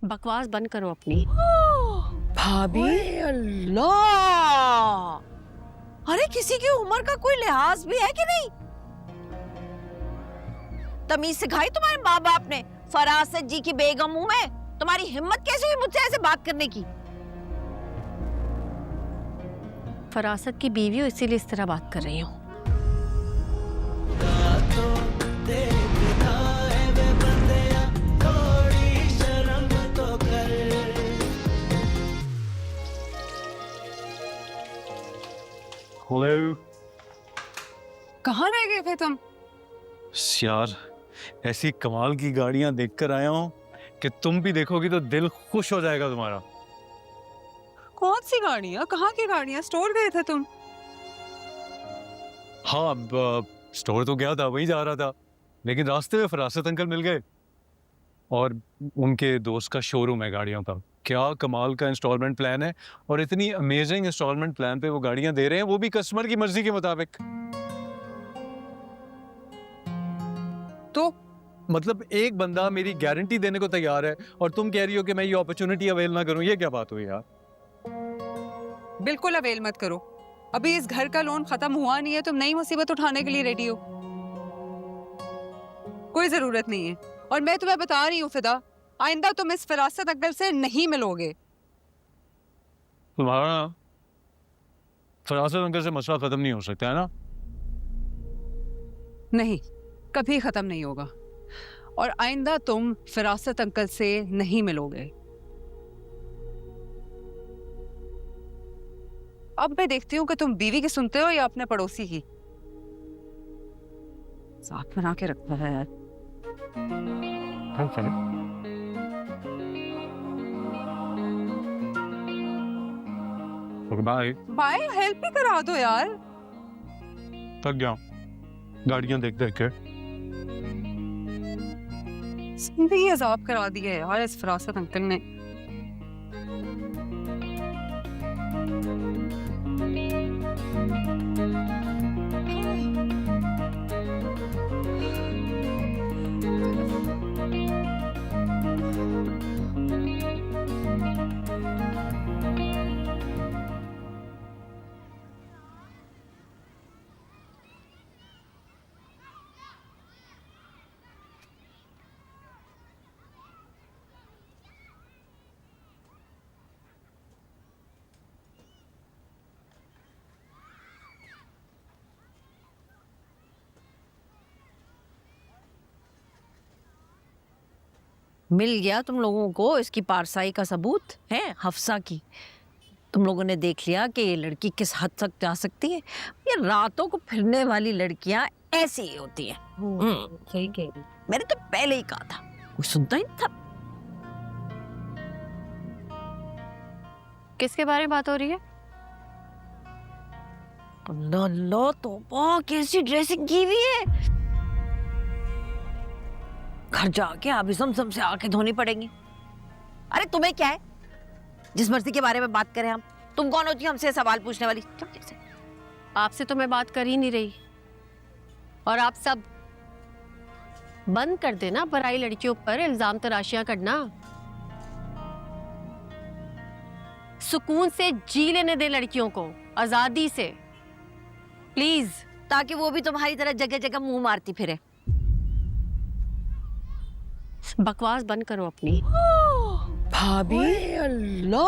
बकवास बंद करो अपनी। भाभी, अल्लाह, अरे किसी की उम्र का कोई लिहाज भी है कि नहीं? तमीज सिखाई तुम्हारे माँ बाप ने? फरासत जी की बेगम हूं मैं, तुम्हारी हिम्मत कैसे हुई मुझसे ऐसे बात करने की? फरासत की बीवी हो इसीलिए इस तरह बात कर रही हूँ। हेलो कहाँ रह गए थे तुम? यार, ऐसी कमाल की गाड़ियां देखकर आया हूं कि तुम भी देखोगी तो दिल खुश हो जाएगा तुम्हारा। कौन सी गाड़ियाँ? कहाँ की गाड़ियाँ? स्टोर गए थे तुम? हाँ, स्टोर तो गया था, वहीं जा रहा था, लेकिन रास्ते में फरासत अंकल मिल गए और उनके दोस्त का शोरूम है गाड़ियों का। क्या कमाल का इंस्टॉलमेंट प्लान है, और इतनी अमेजिंग इंस्टॉलमेंट प्लान पे वो गाड़ियां दे रहे हैं, वो भी कस्टमर की मर्जी के मुताबिक। तो मतलब एक बंदा मेरी गारंटी देने को तैयार है और तुम कह रही हो कि मैं ये अपॉर्चुनिटी अवेल ना करूं। ये क्या बात हुई यार? बिल्कुल अवेल मत करो। अभी इस घर का लोन खत्म हुआ नहीं है, तुम नई मुसीबत उठाने के लिए रेडी हो। कोई जरूरत नहीं है। और मैं तुम्हें बता रही हूँ फिदा, आइंदा तुम इस फरासत अंकल से नहीं मिलोगे। तुम्हारा फरासत अंकल से मसला खत्म नहीं हो सकता है ना? नहीं, कभी खत्म नहीं होगा। और आइंदा तुम फरासत अंकल से नहीं मिलोगे। अब मैं देखती हूँ कि तुम बीवी की सुनते हो या अपने पड़ोसी की। साथ बना के रखता है यार। बाय। बाय, हेल्प भी करा दो यार। थक गया गाड़ियां देख देख के। जिंदगी अजाब करा दी है यार इस फरासत अंकल ने। मिल गया तुम लोगों को इसकी पारसाई का सबूत है? हफ्सा की तुम लोगों ने देख लिया कि ये लड़की किस हद तक जा सकती है। ये रातों को फिरने वाली लड़कियां ऐसी ही होती हैं। सही कह रही। मैंने तो पहले ही कहा था, कोई सुनता ही नहीं था। किसके बारे में बात हो रही है? अल्लाह अल्लाह, तौबा, कैसी ड्रेसिंग की हुई है। घर जाके अभी समसम से आके धोनी पड़ेंगी। अरे तुम्हें क्या है, जिस मर्जी के बारे में बात करें हम? तुम कौन होती हो हमसे सवाल पूछने वाली? आपसे तो मैं बात कर ही नहीं रही। और आप सब बंद कर देना पराई लड़कियों पर इल्जाम तराशियां करना। सुकून से जी लेने दे लड़कियों को, आजादी से, प्लीज। ताकि वो भी तुम्हारी तरह जगह जगह मुंह मारती फिरे। बकवास बंद करो अपनी। भाभी, अल्लाह,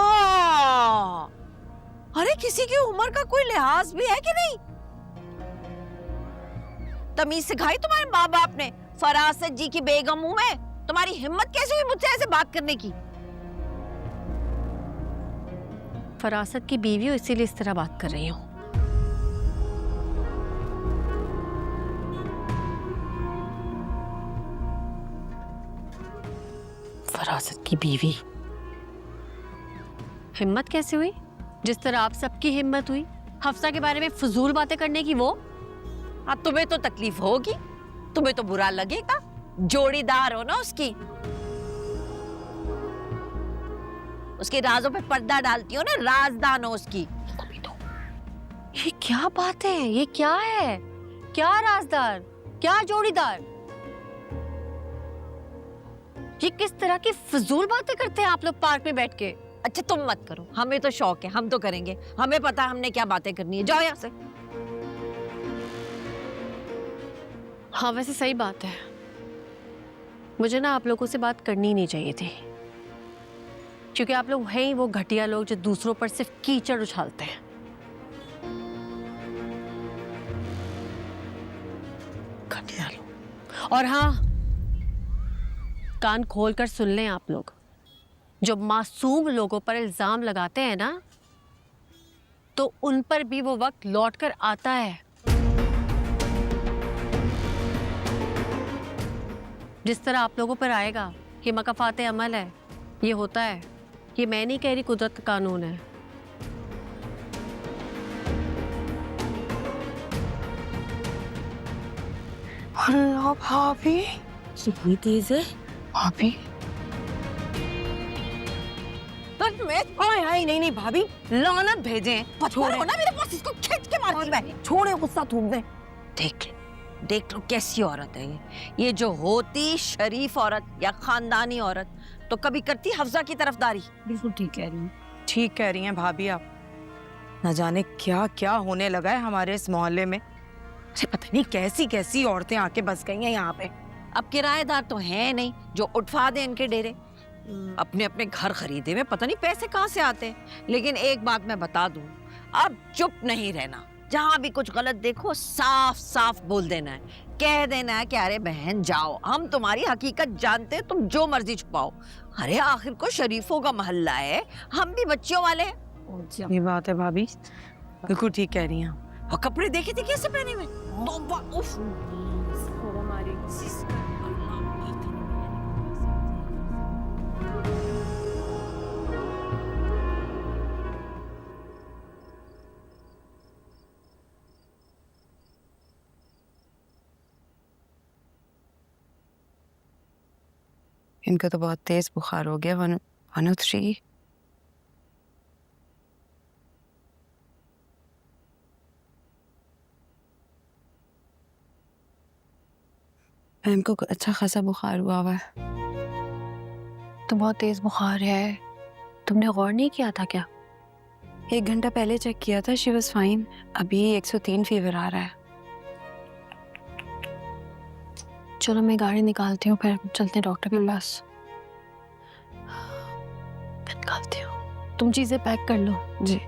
अरे किसी की उम्र का कोई लिहाज भी है कि नहीं? तमीज सिखाई तुम्हारे माँ बाप ने? फरासत जी की बेगम हूं मैं, तुम्हारी हिम्मत कैसे हुई मुझसे ऐसे बात करने की? फरासत की बीवी हो इसीलिए इस तरह बात कर रही हूँ। फरासत की बीवी। हिम्मत कैसे हुई? जिस तरह आप सबकी हिम्मत हुई हफ्सा के बारे में फजूल बातें करने की। वो तुम्हें तो तकलीफ होगी, तुम्हें तो बुरा लगेगा, जोड़ीदार हो ना उसकी राजों पे पर्दा डालती हो ना, राजदान हो उसकी। ये क्या बात है? ये क्या है? क्या राजदार, क्या जोड़ीदार? ये किस तरह की फजूल बातें करते हैं आप लोग पार्क में बैठ के? अच्छा तुम मत करो, हमें तो शौक है, हम तो करेंगे, हमें पता है हमने क्या बातें करनी है, जाओ यहाँ से। हाँ वैसे सही बात है, मुझे ना आप लोगों से बात करनी ही नहीं चाहिए थी, क्योंकि आप लोग हैं ही वो घटिया लोग जो दूसरों पर सिर्फ कीचड़ उछालते हैं। घटिया लोग। और हाँ, कान खोलकर सुन लें आप लोग, जो मासूम लोगों पर इल्जाम लगाते हैं ना, तो उन पर भी वो वक्त लौट कर आता है जिस तरह आप लोगों पर आएगा। ये मकफाते अमल है, ये होता है, ये मैं नहीं कह रही, कुदरत का कानून है। अल्लाह भाभी, इतनी तेज है भाभी पर मैं नहीं नहीं नहीं भाभी, लानत भेजे। छोड़ो ना मेरे पास, इसको खींच के मारती मैं। छोड़े, गुस्सा थूक दे। देख लो कैसी औरत है ये जो होती शरीफ औरत या खानदानी औरत तो कभी करती हफ्जा की तरफदारी। बिल्कुल ठीक कह रही हैं, ठीक कह रही हैं भाभी आप। न जाने क्या क्या होने लगा है हमारे इस मोहल्ले में। अरे पता नहीं कैसी कैसी औरतें आके बस गई हैं यहाँ पे। अब किराएदार तो हैं नहीं जो उठवा दे इनके डेरे। अपने अपने घर खरीदे में पता नहीं पैसे कहाँ से आते हैं। लेकिन एक बात मैं बता दूं, अब चुप नहीं रहना, जहां भी कुछ गलत देखो साफ साफ बोल देना है, कह देना है कि अरे बहन जाओ, हम तुम्हारी हकीकत जानते हैं, तुम जो मर्जी छुपाओ। अरे आखिर को शरीफों का मोहल्ला है, हम भी बच्चियों वाले हैं। ये बात है भाभी, बिल्कुल ठीक कह रही हैं। और कपड़े देखे थे कैसे पहने हुए, तौबा, उफ। इनका तो बहुत तेज बुखार हो गया। 103। इनको अच्छा खासा बुखार हुआ है। तो बहुत तेज बुखार है, तुमने गौर नहीं किया था क्या? 1 घंटा पहले चेक किया था, शी वाज फाइन। अभी 103 फीवर आ रहा है। चलो मैं गाड़ी निकालती हूँ, फिर चलते हैं डॉक्टर के पास। मैं निकालती हूँ, तुम चीजें पैक कर लो। जी।